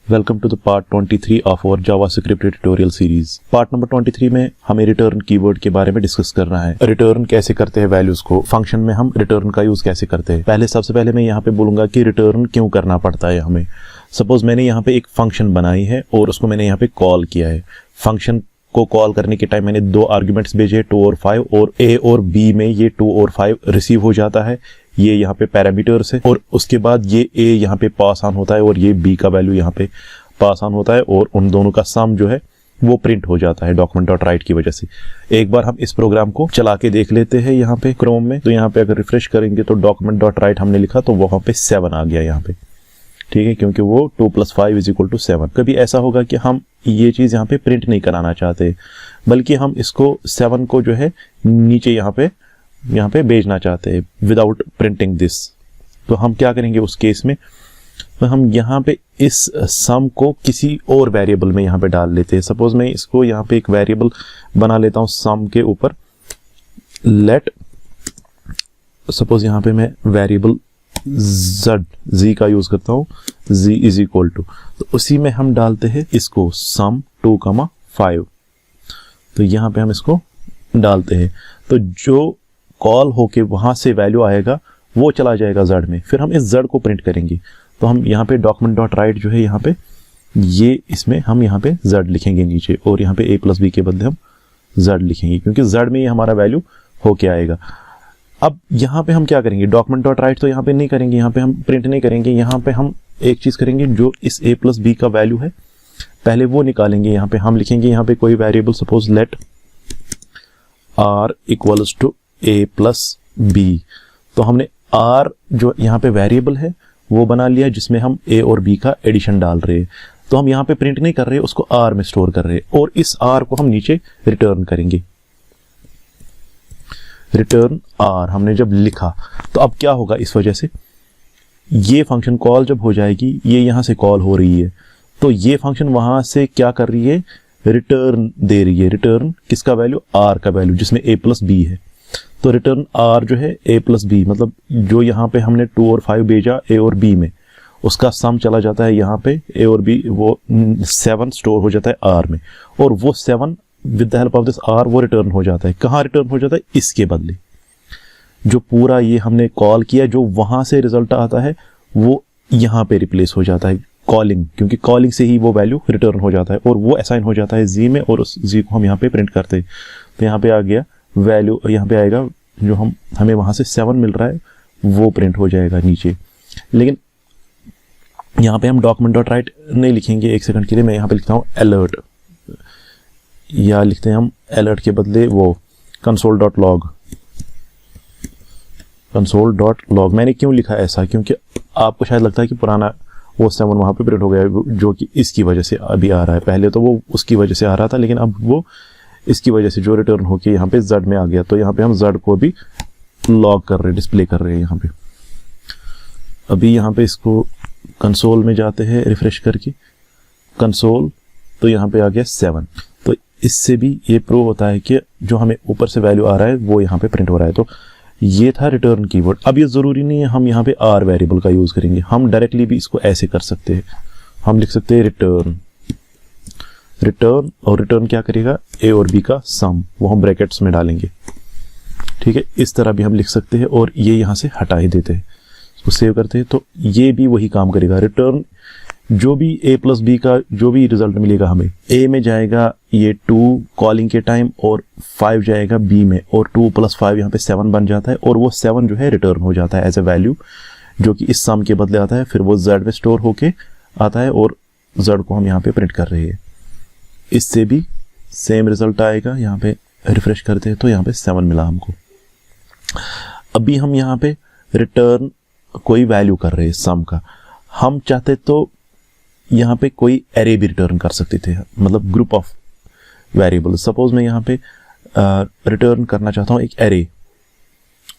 Welcome to the part 23 of our JavaScript tutorial series. Part number 23 में हमें return keyword के बारे में डिस्कस करना है। रिटर्न कैसे करते हैं वैल्यूज को, फंक्शन में हम रिटर्न का यूज कैसे करते हैं। सबसे पहले मैं यहाँ पे बोलूंगा कि रिटर्न क्यों करना पड़ता है हमें। सपोज मैंने यहाँ पे एक फंक्शन बनाई है और उसको मैंने यहाँ पे कॉल किया है। फंक्शन को कॉल करने के टाइम मैंने दो आर्ग्यूमेंट्स भेजे 2 और 5, और ए और बी में ये 2 और 5 रिसीव हो जाता है। ये यहाँ पे पैरामीटर्स है और उसके बाद ये ए यहाँ पे पास ऑन होता है और ये बी का वैल्यू यहाँ पे पास ऑन होता है और उन दोनों का सम जो है वो प्रिंट हो जाता है डॉक्यूमेंट डॉट राइट की वजह से। एक बार हम इस प्रोग्राम को चला के देख लेते हैं यहाँ पे क्रोम में। तो यहाँ पे अगर रिफ्रेश करेंगे तो डॉक्यूमेंट डॉट राइट हमने लिखा तो वहां पे 7 आ गया यहाँ पे, ठीक है, क्योंकि वो 2 + 5 = 7। कभी ऐसा होगा कि हम ये चीज यहाँ पे प्रिंट नहीं कराना चाहते, बल्कि हम इसको 7 को जो है नीचे यहाँ पे भेजना चाहते हैं विदाउट प्रिंटिंग दिस। तो हम क्या करेंगे उस केस में, तो हम यहाँ पे इस सम को किसी और वेरिएबल में यहाँ पे डाल लेते हैं। सपोज मैं इसको यहाँ पे एक वेरिएबल बना लेता हूँ सम के ऊपर। लेट सपोज यहाँ पे मैं वेरिएबल z का यूज करता हूँ, z = तो उसी में हम डालते हैं इसको सम 2, 5। तो यहाँ पे हम इसको डालते हैं, तो जो कॉल होके वहां से वैल्यू आएगा वो चला जाएगा z में। फिर हम इस z को प्रिंट करेंगे। तो हम यहाँ पे डॉक्यूमेंट डॉट राइट जो है यहाँ पे ये इसमें हम यहाँ पे z लिखेंगे नीचे, और यहाँ पे a + b के बदले हम z लिखेंगे, क्योंकि z में ये हमारा वैल्यू होके आएगा। अब यहाँ पे हम क्या करेंगे, डॉक्यूमेंट डॉट राइट तो यहाँ पे नहीं करेंगे, यहाँ पे हम प्रिंट नहीं करेंगे। यहाँ पे हम एक चीज करेंगे, जो इस a + b का वैल्यू है पहले वो निकालेंगे। यहाँ पे हम लिखेंगे यहाँ पे कोई variable, suppose let r = a + b। तो हमने r जो यहाँ पे वेरिएबल है वो बना लिया जिसमें हम a और b का एडिशन डाल रहे हैं। तो हम यहाँ पे प्रिंट नहीं कर रहे, उसको r में स्टोर कर रहे हैं, और इस r को हम नीचे रिटर्न करेंगे। रिटर्न r हमने जब लिखा तो अब क्या होगा, इस वजह से ये फंक्शन कॉल जब हो जाएगी, ये यहाँ से कॉल हो रही है, तो ये फंक्शन वहां से क्या कर रही है, रिटर्न दे रही है। रिटर्न किसका वैल्यू, r का वैल्यू, जिसमें a + b है। तो रिटर्न r जो है a + b, मतलब जो यहाँ पे हमने 2 और 5 भेजा a और b में, उसका सम चला जाता है यहाँ पे a और b, वो 7 स्टोर हो जाता है r में, और वो 7 with the help of this r वो रिटर्न हो जाता है। कहाँ रिटर्न हो जाता है, इसके बदले जो पूरा ये हमने कॉल किया, जो वहां से रिजल्ट आता है वो यहाँ पे रिप्लेस हो जाता है कॉलिंग, क्योंकि कॉलिंग से ही वो वैल्यू रिटर्न हो जाता है और वो असाइन हो जाता है z में, और उस z को हम यहाँ पे प्रिंट करते हैं। तो यहाँ पे आ गया वैल्यू, यहाँ पे आएगा जो हमें वहां से 7 मिल रहा है वो प्रिंट हो जाएगा नीचे। लेकिन यहाँ पे हम डॉक्यूमेंट डॉट राइट नहीं लिखेंगे। एक सेकंड के लिए मैं यहाँ पे लिखता हूँ अलर्ट, या लिखते हैं हम अलर्ट के बदले वो console.log। console.log मैंने क्यों लिखा ऐसा, क्योंकि आपको शायद लगता है कि पुराना वो 7 वहां पे प्रिंट हो गया, जो कि इसकी वजह से अभी आ रहा है। पहले तो वो उसकी वजह से आ रहा था, लेकिन अब वो इसकी वजह से जो रिटर्न होके यहाँ पे z में आ गया। तो यहाँ पे हम z को भी लॉग कर रहे हैं, डिस्प्ले कर रहे हैं यहाँ पे। अभी यहाँ पे इसको कंसोल में जाते हैं, रिफ्रेश करके कंसोल, तो यहाँ पे आ गया 7। तो इससे भी ये प्रूव होता है कि जो हमें ऊपर से वैल्यू आ रहा है वो यहाँ पे प्रिंट हो रहा है। तो ये था रिटर्न कीवर्ड। अब ये जरूरी नहीं है हम यहाँ पे r वेरिएबल का यूज करेंगे, हम डायरेक्टली भी इसको ऐसे कर सकते हैं। हम लिख सकते हैं रिटर्न, और रिटर्न क्या करेगा, a और b का सम, वो हम ब्रैकेट्स में डालेंगे, ठीक है। इस तरह भी हम लिख सकते हैं, और ये यहाँ से हटा ही देते हैं, इसको सेव करते हैं, तो ये भी वही काम करेगा। रिटर्न जो भी a + b का जो भी रिजल्ट मिलेगा हमें, a में जाएगा ये 2 कॉलिंग के टाइम, और 5 जाएगा b में, और 2 + 5 यहाँ पे 7 बन जाता है, और वो 7 जो है रिटर्न हो जाता है एज ए वैल्यू, जो कि इस सम के बदले आता है। फिर वो z में स्टोर होके आता है, और z को हम यहाँ पे प्रिंट कर रहे हैं। इससे भी सेम रिजल्ट आएगा। यहाँ पे रिफ्रेश करते हैं तो यहाँ पे 7 मिला हमको। अभी हम यहाँ पे रिटर्न कोई वैल्यू कर रहे हैं सम का, हम चाहते तो यहाँ पे कोई एरे भी रिटर्न कर सकते थे, मतलब ग्रुप ऑफ वेरिएबल। सपोज मैं यहाँ पे रिटर्न करना चाहता हूँ एक एरे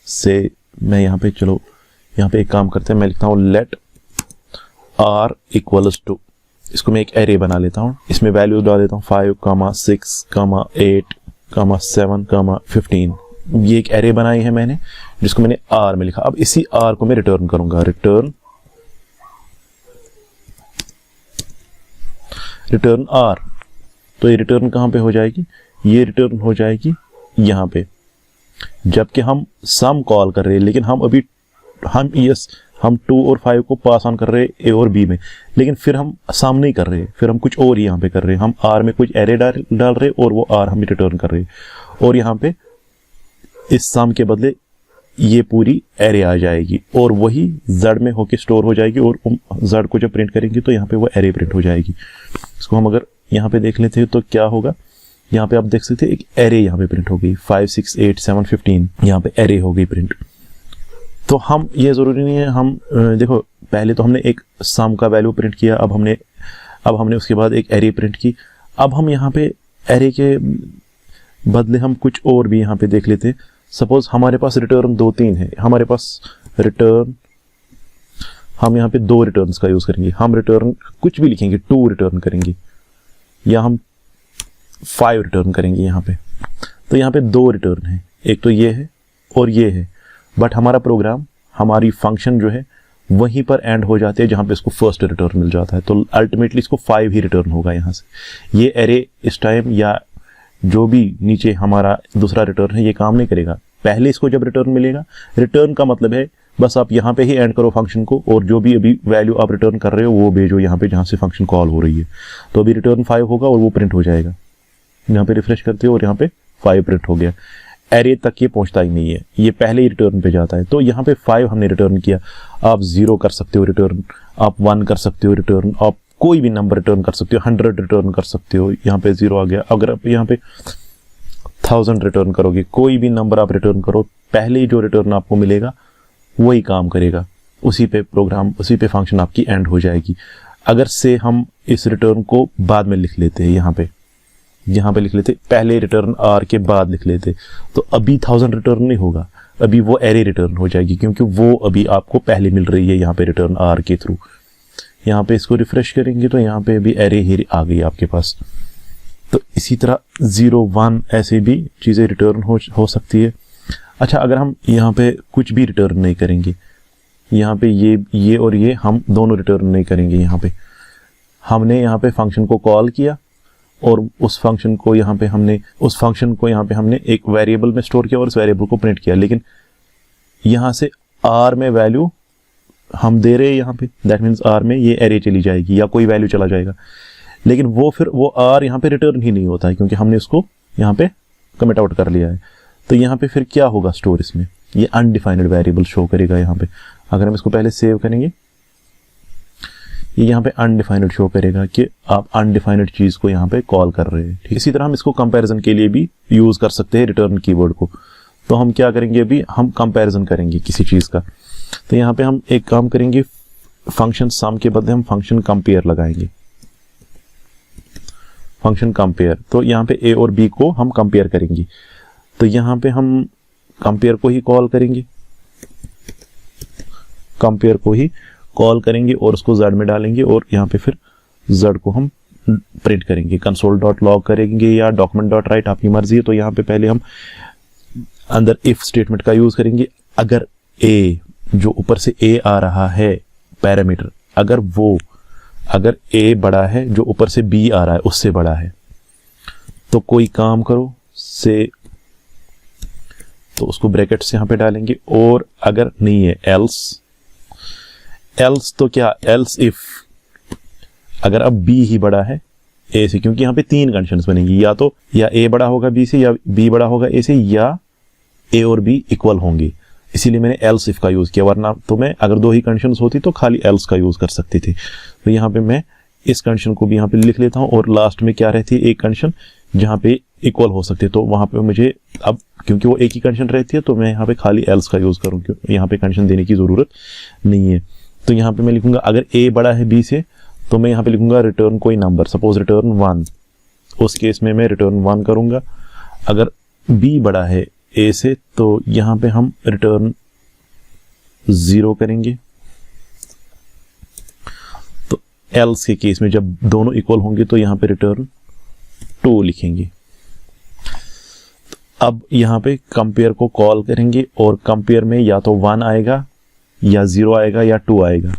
से। मैं यहाँ पे, चलो यहाँ पे एक काम करते हैं, मैं लिखता हूँ लेट r = इसको मैं एक एरे बना लेता हूँ, इसमें वैल्यू डाल देता हूँ 5, 6, 8, 7, 15। ये एक एरे बनाई है मैंने, जिसको मैंने r में लिखा। अब इसी r को मैं रिटर्न करूंगा, रिटर्न रिटर्न आर, तो ये रिटर्न कहाँ पे हो जाएगी, ये रिटर्न हो जाएगी यहाँ पे, जबकि हम सम कॉल कर रहे हैं, लेकिन हम 2 और 5 को पास ऑन कर रहे हैं ए और बी में, लेकिन फिर हम सम नहीं कर रहे, फिर हम कुछ और यहाँ पे कर रहे हैं, हम आर में कुछ एरे डाल रहे और वो आर हम रिटर्न कर रहे हैं, और यहाँ पे इस सम के बदले ये पूरी एरे आ जाएगी और वही जेड में होके स्टोर हो जाएगी, और जेड को जब प्रिंट करेंगे तो यहाँ पे वो एरे प्रिंट हो जाएगी। इसको हम अगर यहाँ पे देख लेते हैं तो क्या होगा, यहाँ पे आप देख सकते हैं एक एरे यहाँ पे प्रिंट हो गई, 5 6 8 7 15 यहाँ पे एरे हो गई प्रिंट। तो हम, ये जरूरी नहीं है, हम देखो पहले तो हमने एक सम का वैल्यू प्रिंट किया, अब हमने उसके बाद एक एरे प्रिंट की, अब हम यहाँ पे एरे के बदले हम कुछ और भी यहाँ पे देख लेते हैं। सपोज हमारे पास रिटर्न 2 3 है, हमारे पास रिटर्न, हम यहाँ पे 2 रिटर्न्स का यूज करेंगे, हम रिटर्न कुछ भी लिखेंगे, 2 रिटर्न करेंगे या हम 5 रिटर्न करेंगे यहाँ पे। तो यहाँ पे 2 रिटर्न है, एक तो ये है और ये है, बट हमारा प्रोग्राम, हमारी फंक्शन जो है वहीं पर एंड हो जाते हैं जहाँ पे इसको फर्स्ट रिटर्न मिल जाता है, तो अल्टीमेटली इसको 5 ही रिटर्न होगा यहाँ से। ये एरे इस टाइम या जो भी नीचे हमारा दूसरा रिटर्न है ये काम नहीं करेगा, पहले इसको जब रिटर्न मिलेगा, रिटर्न का मतलब है बस आप यहाँ पे ही एंड करो फंक्शन को, और जो भी अभी वैल्यू आप रिटर्न कर रहे हो वो भेजो यहाँ पे जहाँ से फंक्शन कॉल हो रही है, तो अभी रिटर्न 5 होगा और वो प्रिंट हो जाएगा। यहाँ पे रिफ्रेश करते हो और यहाँ पे 5 प्रिंट हो गया। एरे तक ये पहुंचता ही नहीं है, ये पहले ही रिटर्न पे जाता है। तो यहाँ पे 5 हमने रिटर्न किया, आप 0 कर सकते हो रिटर्न, आप 1 कर सकते हो रिटर्न, आप कोई भी नंबर रिटर्न कर सकते हो, 100 रिटर्न कर सकते हो, यहाँ पे 0 आ गया। अगर आप यहाँ पे 1000 रिटर्न करोगे, कोई भी नंबर आप रिटर्न करो, पहले ही जो रिटर्न आपको मिलेगा वही काम करेगा, उसी पे प्रोग्राम, उसी पे फंक्शन आपकी एंड हो जाएगी। अगर से हम इस रिटर्न को बाद में लिख लेते हैं, यहाँ पे लिख लेते, पहले रिटर्न आर के बाद लिख लेते, तो अभी 1000 रिटर्न नहीं होगा, अभी वो एरे रिटर्न हो जाएगी, क्योंकि वो अभी आपको पहले मिल रही है यहाँ पे रिटर्न आर के थ्रू। यहाँ पे इसको रिफ्रेश करेंगे तो यहाँ पे अभी एरे ही आ गई आपके पास। तो इसी तरह 0 1 ऐसे भी चीज़ें रिटर्न हो सकती है। अच्छा, अगर हम यहाँ पे कुछ भी रिटर्न नहीं करेंगे, यहाँ पे ये और ये हम दोनों रिटर्न नहीं करेंगे, यहाँ पे हमने यहाँ पे फंक्शन को कॉल किया और उस फंक्शन को यहाँ पे हमने एक वेरिएबल में स्टोर किया और उस वेरिएबल को प्रिंट किया, लेकिन यहाँ से आर में वैल्यू हम दे रहे हैं यहाँ पे, दैट मीन्स आर में ये एरे चली जाएगी या कोई वैल्यू चला जाएगा, लेकिन वो आर यहाँ पे रिटर्न ही नहीं होता है, क्योंकि हमने उसको यहाँ पे कमिट आउट कर लिया है। तो यहाँ पे फिर क्या होगा स्टोर, इसमें ये अनडिफाइंड वेरिएबल शो करेगा यहाँ पे। अगर हम इसको पहले सेव करेंगे, ये यहाँ पे अनडिफाइंड शो करेगा कि आप अनडिफाइंड चीज को यहाँ पे कॉल कर रहे हैं। इसी तरह हम इसको कंपैरिजन के लिए भी यूज कर सकते हैं रिटर्न कीवर्ड को। तो हम क्या करेंगे, अभी हम कंपैरिजन करेंगे किसी चीज का। तो यहाँ पे हम एक काम करेंगे, फंक्शन सम के बदले हम फंक्शन कंपेयर लगाएंगे, फंक्शन कंपेयर। तो यहाँ पे ए और बी को हम कंपेयर करेंगे, तो यहाँ पे हम कंपेयर को ही कॉल करेंगे, कंपेयर को ही कॉल करेंगे और उसको जेड में डालेंगे और यहाँ पे फिर जेड को हम प्रिंट करेंगे, console.log करेंगे या document.write, आपकी मर्जी है। तो यहाँ पे पहले हम अंदर इफ स्टेटमेंट का यूज करेंगे। अगर ए, जो ऊपर से ए आ रहा है पैरामीटर, अगर ए बड़ा है, जो ऊपर से बी आ रहा है उससे बड़ा है, तो कोई काम करो से, तो उसको ब्रैकेट से यहाँ पे डालेंगे। और अगर नहीं है एल्स तो क्या, एल्स इफ, अगर अब बी ही बड़ा है ए से, क्योंकि यहाँ पे 3 कंडीशंस बनेंगी, या ए बड़ा होगा बी से, या बी बड़ा होगा ए से, या ए और बी इक्वल होंगे, इसीलिए मैंने एल्स इफ का यूज किया। वरना तो मैं अगर 2 ही कंडीशंस होती तो खाली एल्स का यूज कर सकती थी। तो यहाँ पे मैं इस कंडीशन को भी यहाँ पे लिख लेता हूँ, और लास्ट में क्या रहती है, एक कंडीशन जहाँ पे इक्वल हो सकती है, तो वहां पे मुझे अब, क्योंकि वो एक ही कंडीशन रहती है, तो मैं यहाँ पे खाली एल्स का यूज करूँ, क्योंकि यहाँ पे कंडीशन देने की जरूरत नहीं है। तो यहाँ पे मैं लिखूंगा, अगर ए बड़ा है बी से, तो मैं यहाँ पे लिखूंगा रिटर्न कोई नंबर, सपोज रिटर्न 1, उस केस में मैं रिटर्न 1 करूंगा। अगर बी बड़ा है ए से, तो यहाँ पे हम रिटर्न 0 करेंगे। तो एल्स के केस में जब दोनों इक्वल होंगे तो यहाँ पे रिटर्न 2 लिखेंगे। अब यहाँ पे कंपेयर को कॉल करेंगे और कंपेयर में या तो 1 आएगा या 0 आएगा या 2 आएगा।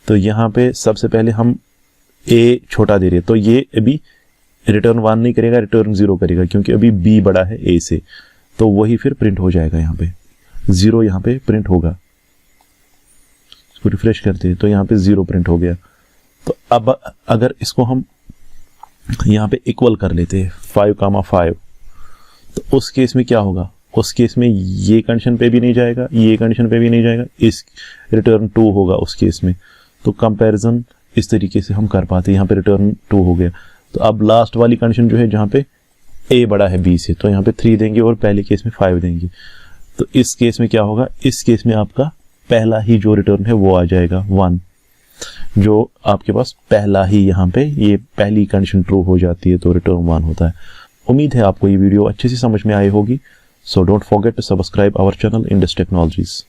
तो यहाँ पे सबसे पहले हम ए छोटा दे रही है, तो ये अभी रिटर्न 1 नहीं करेगा, रिटर्न 0 करेगा, क्योंकि अभी बी बड़ा है ए से, तो वही फिर प्रिंट हो जाएगा। यहाँ पे 0 यहाँ पे प्रिंट होगा। इसको रिफ्रेश करते हैं तो यहाँ पे 0 प्रिंट हो गया। तो अब अगर इसको हम यहाँ पे इक्वल कर लेते हैं 5,5, तो उस केस में क्या होगा? उस केस में ये कंडीशन पे भी नहीं जाएगा, ये कंडीशन पे भी नहीं जाएगा, इस रिटर्न 2 होगा उस केस में। तो कंपैरिजन इस तरीके से हम कर पाते हैं। यहाँ पे रिटर्न 2 हो गया। तो अब लास्ट वाली कंडीशन जो है जहाँ पे ए बड़ा है बी से, तो यहाँ पे 3 देंगे और पहले केस में 5 देंगे। तो इस केस में क्या होगा? इस केस में आपका पहला ही जो रिटर्न है वो आ जाएगा 1, जो आपके पास पहला ही यहाँ पे ये पहली कंडीशन ट्रू हो जाती है, तो रिटर्न 1 होता है। उम्मीद है आपको ये वीडियो अच्छे से समझ में आई होगी। So don't forget to subscribe our channel Indus technologies.